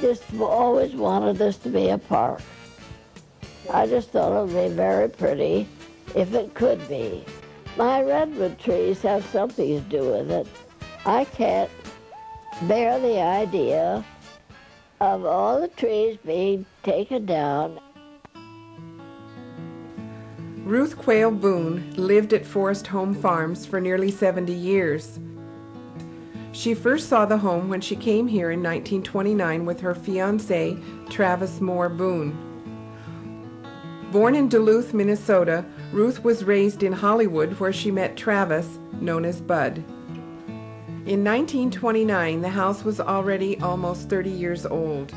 just always wanted this to be a park. I just thought it would be very pretty if it could be. My redwood trees have something to do with it. I can't bear the idea of all the trees being taken down. Ruth Quayle Boone lived at Forest Home Farms for nearly 70 years. She first saw the home when she came here in 1929 with her fiancé, Travis Moore Boone. Born in Duluth, Minnesota, Ruth was raised in Hollywood where she met Travis, known as Bud. In 1929, the house was already almost 30 years old.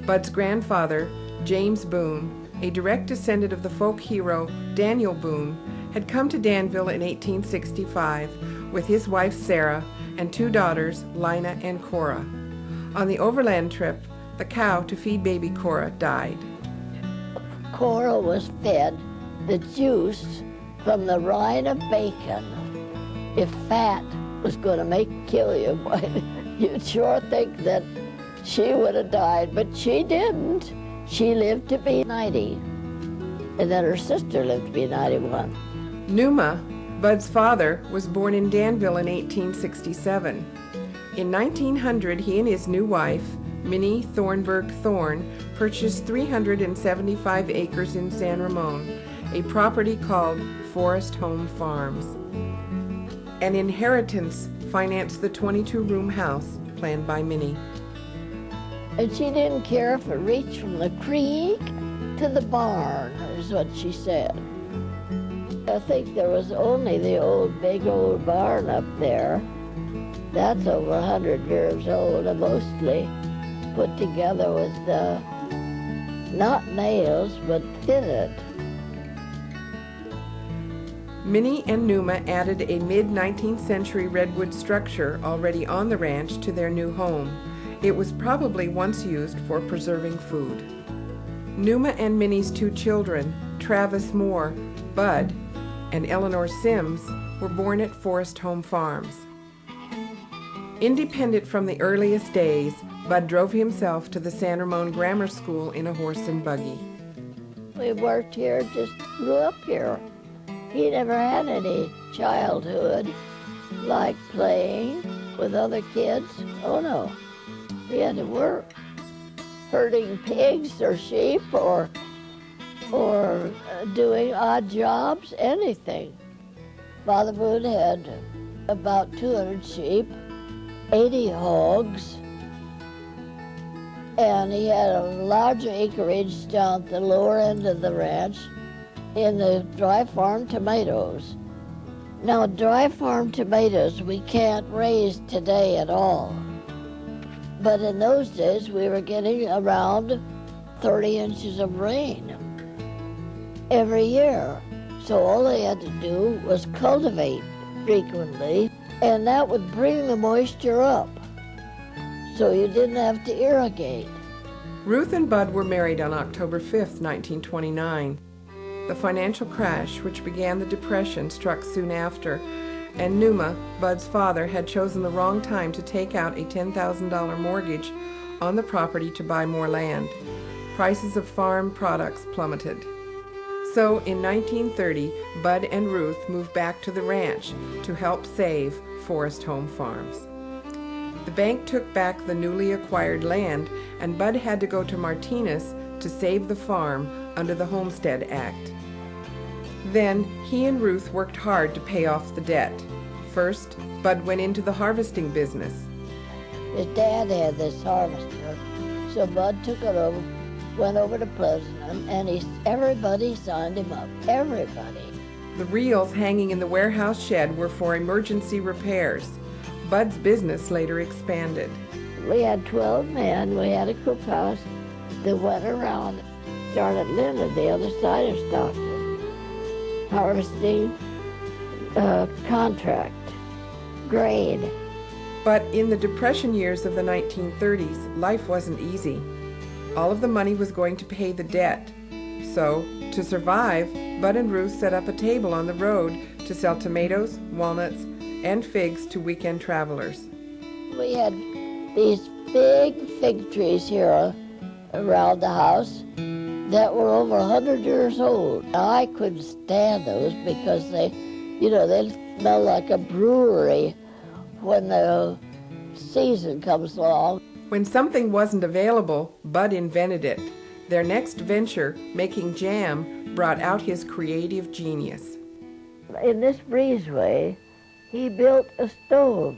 Bud's grandfather, James Boone, a direct descendant of the folk hero Daniel Boone, had come to Danville in 1865 with his wife Sarah and two daughters, Lina and Cora. On the overland trip, the cow to feed baby Cora died. Cora was fed the juice from the rind of bacon. If fat was going to kill you, you'd sure think that she would have died, but she didn't. She lived to be 90, and then her sister lived to be 91. Numa, Bud's father, was born in Danville in 1867. In 1900, he and his new wife, Minnie Thornburg Thorne, purchased 375 acres in San Ramon, a property called Forest Home Farms. An inheritance financed the 22-room house planned by Minnie. And she didn't care if it reached from the creek to the barn, is what she said. I think there was only the big old barn up there. That's over 100 years old, mostly put together with not nails, but fitted. Minnie and Numa added a mid-19th century redwood structure already on the ranch to their new home. It was probably once used for preserving food. Numa and Minnie's two children, Travis Moore, Bud, and Eleanor Sims, were born at Forest Home Farms. Independent from the earliest days, Bud drove himself to the San Ramon Grammar School in a horse and buggy. We worked here, just grew up here. He never had any childhood, like playing with other kids. Oh no, he had to work, herding pigs or sheep or doing odd jobs, anything. Father Boone had about 200 sheep, 80 hogs, and he had a large acreage down at the lower end of the ranch in the dry farm tomatoes. Now, dry farm tomatoes we can't raise today at all. But in those days, we were getting around 30 inches of rain every year. So all they had to do was cultivate frequently, and that would bring the moisture up. So you didn't have to irrigate. Ruth and Bud were married on October 5, 1929. The financial crash, which began the Depression, struck soon after, and Numa, Bud's father, had chosen the wrong time to take out a $10,000 mortgage on the property to buy more land. Prices of farm products plummeted. So in 1930, Bud and Ruth moved back to the ranch to help save Forest Home Farms. The bank took back the newly acquired land, and Bud had to go to Martinez to save the farm under the Homestead Act. Then he and Ruth worked hard to pay off the debt. First, Bud went into the harvesting business. His dad had this harvester, so Bud took it over, went over to Pleasant, and everybody signed him up, everybody. The reels hanging in the warehouse shed were for emergency repairs. Bud's business later expanded. We had 12 men. We had a cookhouse that went around, started Leonard, the other side of Stockton, harvesting contract, grain. But in the Depression years of the 1930s, life wasn't easy. All of the money was going to pay the debt. So, to survive, Bud and Ruth set up a table on the road to sell tomatoes, walnuts, and figs to weekend travelers. We had these big fig trees here around the house that were over 100 years old. Now, I couldn't stand those because they smell like a brewery when the season comes along. When something wasn't available, Bud invented it. Their next venture, making jam, brought out his creative genius. In this breezeway, he built a stove.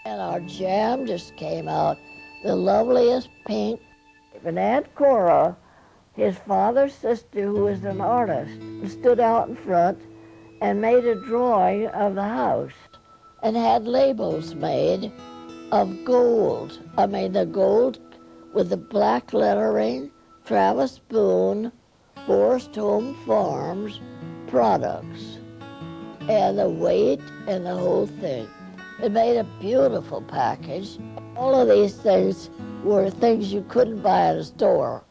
And our jam just came out the loveliest pink. And Aunt Cora, his father's sister, who was an artist, stood out in front and made a drawing of the house and had labels made of gold. I mean, the gold with the black lettering, Travis Boone, Forest Home Farms products, and the weight and the whole thing. It made a beautiful package. All of these things were things you couldn't buy at a store.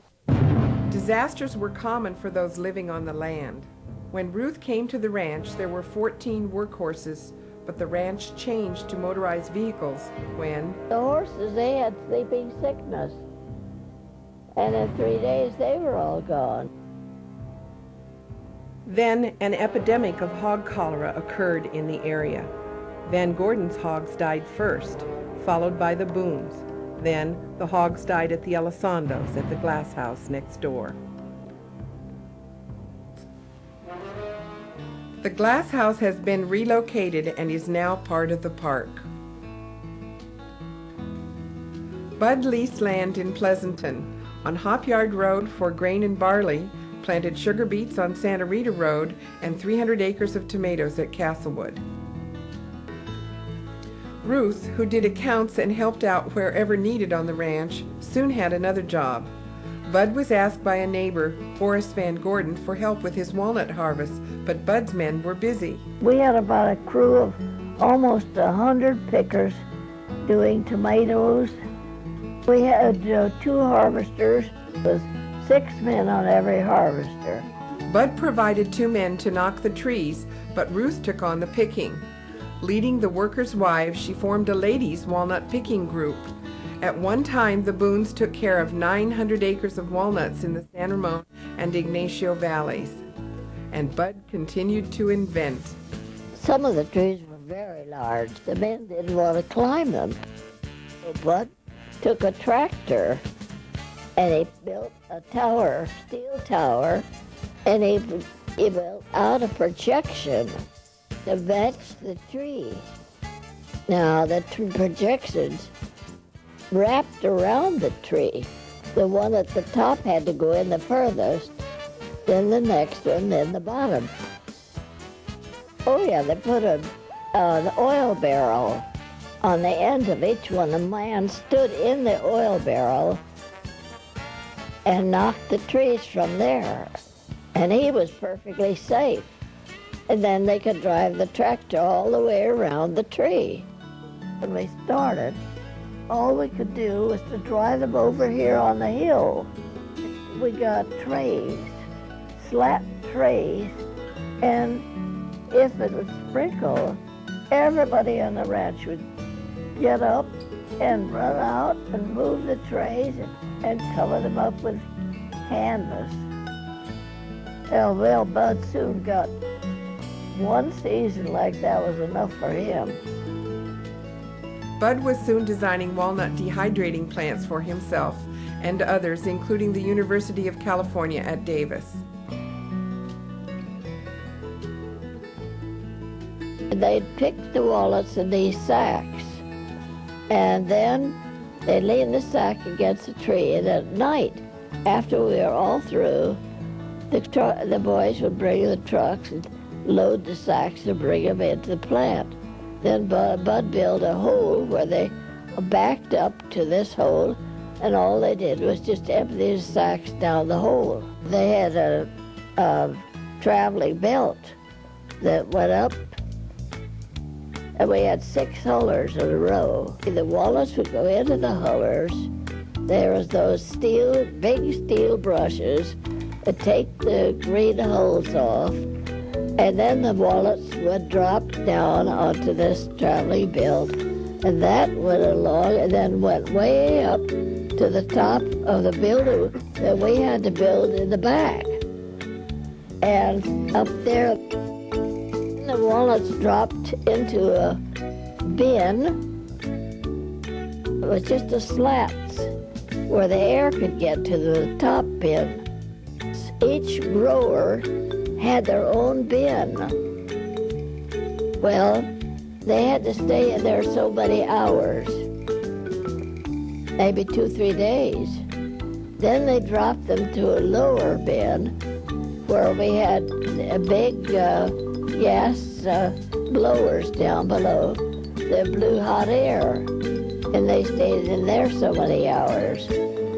Disasters were common for those living on the land. When Ruth came to the ranch, there were 14 workhorses, but the ranch changed to motorized vehicles when the horses, they had sleeping sickness. And in 3 days, they were all gone. Then an epidemic of hog cholera occurred in the area. Van Gordon's hogs died first, followed by the Boones. Then the hogs died at the Elisondos at the glass house next door. The glass house has been relocated and is now part of the park. Bud leased land in Pleasanton, on Hopyard Road for grain and barley, planted sugar beets on Santa Rita Road, and 300 acres of tomatoes at Castlewood. Ruth, who did accounts and helped out wherever needed on the ranch, soon had another job. Bud was asked by a neighbor, Horace Van Gordon, for help with his walnut harvest, but Bud's men were busy. We had about a crew of almost 100 pickers doing tomatoes. We had 2 harvesters with 6 men on every harvester. Bud provided 2 men to knock the trees, but Ruth took on the picking. Leading the workers' wives, she formed a ladies' walnut picking group. At one time, the Boones took care of 900 acres of walnuts in the San Ramon and Ignacio valleys. And Bud continued to invent. Some of the trees were very large. The men didn't want to climb them. So Bud took a tractor and he built a tower, steel tower, and he built out a projection to match the tree. Now, the projections wrapped around the tree. The one at the top had to go in the furthest, then the next one, then the bottom. Oh yeah, they put the oil barrel on the end of each one. The man stood in the oil barrel and knocked the trees from there. And he was perfectly safe. And then they could drive the tractor all the way around the tree. When we started, all we could do was to drive them over here on the hill. We got trays, slat trays, and if it would sprinkle, everybody on the ranch would get up and run out and move the trays and cover them up with canvas. Well, Bud soon got one season like that was enough for him. Bud was soon designing walnut dehydrating plants for himself and others, including the University of California at Davis. They'd pick the walnuts in these sacks, and then they'd lean the sack against the tree, and at night, after we were all through, the boys would bring the trucks and load the sacks and bring them into the plant. Then Bud built a hole where they backed up to this hole, and all they did was just empty the sacks down the hole. They had a traveling belt that went up, and we had 6 hullers in a row. The walnuts would go into the hullers. There was those big steel brushes that take the green hulls off, and then the walnuts would drop down onto this traveling belt, And that went along and then went way up to the top of the building that we had to build in the back. And up there, the walnuts dropped into a bin. It was just a slats where the air could get to the top bin. Each grower had their own bin. Well, they had to stay in there so many hours, maybe 2-3 days. Then they dropped them to a lower bin where we had a big gas blowers down below that blew hot air, and they stayed in there so many hours.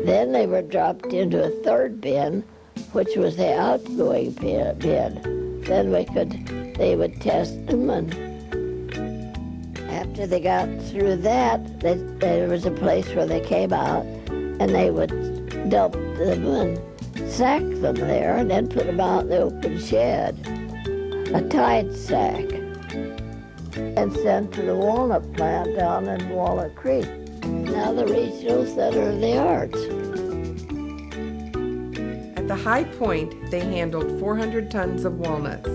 Then they were dropped into a third bin, which was the outgoing bin. Then they would test them, and after they got through that, there was a place where they came out, and they would dump them and sack them there, and then put them out in the open shed, a tied sack, and sent to the walnut plant down in Walnut Creek, now the Regional Center of the Arts. At the high point, they handled 400 tons of walnuts.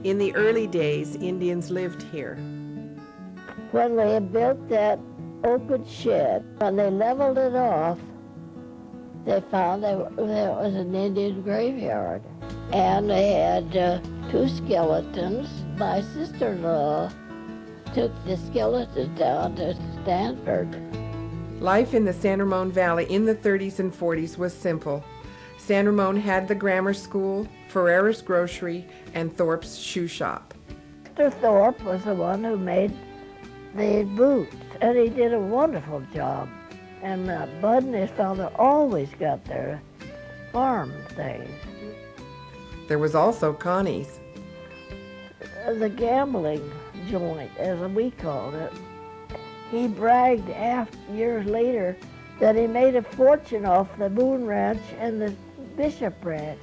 In the early days, Indians lived here. When they had built that open shed, when they leveled it off, they found there was an Indian graveyard. And they had 2 skeletons. My sister-in-law took the skeletons down to Stanford. Life in the San Ramon Valley in the 30s and 40s was simple. San Ramon had the grammar school, Ferrera's grocery, and Thorpe's shoe shop. Mr. Thorpe was the one who made the boots, and he did a wonderful job. And Bud and his father always got their farm things. There was also Connie's. The gambling joint, as we called it. He bragged years later that he made a fortune off the Boone Ranch and the Bishop Ranch.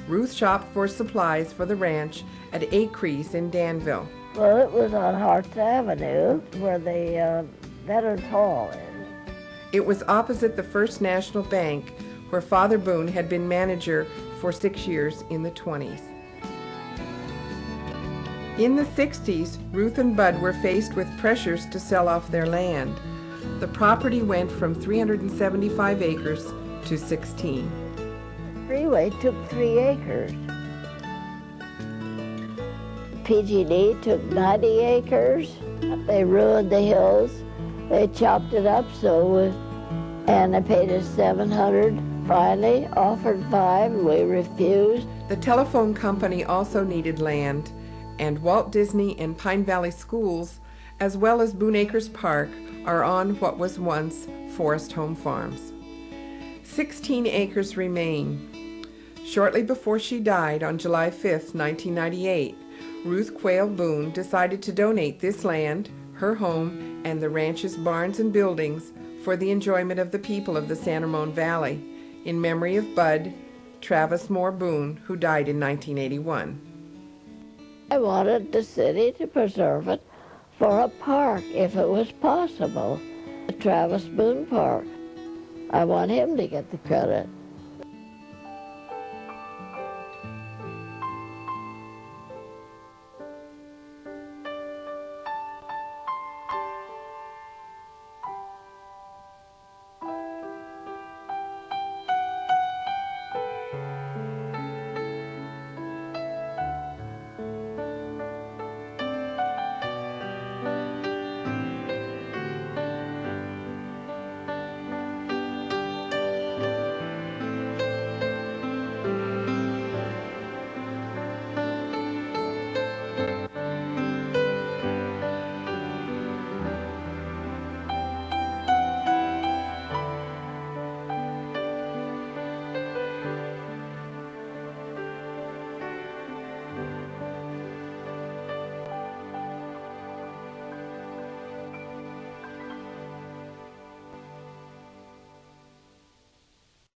Ruth shopped for supplies for the ranch at Acres in Danville. Well, it was on Harts Avenue where the Veterans Hall is. It was opposite the First National Bank, where Father Boone had been manager for 6 years in the 20s. In the 60s, Ruth and Bud were faced with pressures to sell off their land. The property went from 375 acres to 16. The freeway took 3 acres. PG&E took 90 acres. They ruined the hills. They chopped it up and they paid us $700. Finally, offered $5, and we refused. The telephone company also needed land, and Walt Disney and Pine Valley Schools, as well as Boone Acres Park, are on what was once Forest Home Farms. 16 acres remain. Shortly before she died on July 5, 1998, Ruth Quayle Boone decided to donate this land, her home, and the ranch's barns and buildings for the enjoyment of the people of the San Ramon Valley, in memory of Bud, Travis Moore Boone, who died in 1981. I wanted the city to preserve it for a park, if it was possible. The Travis Boone Park. I want him to get the credit.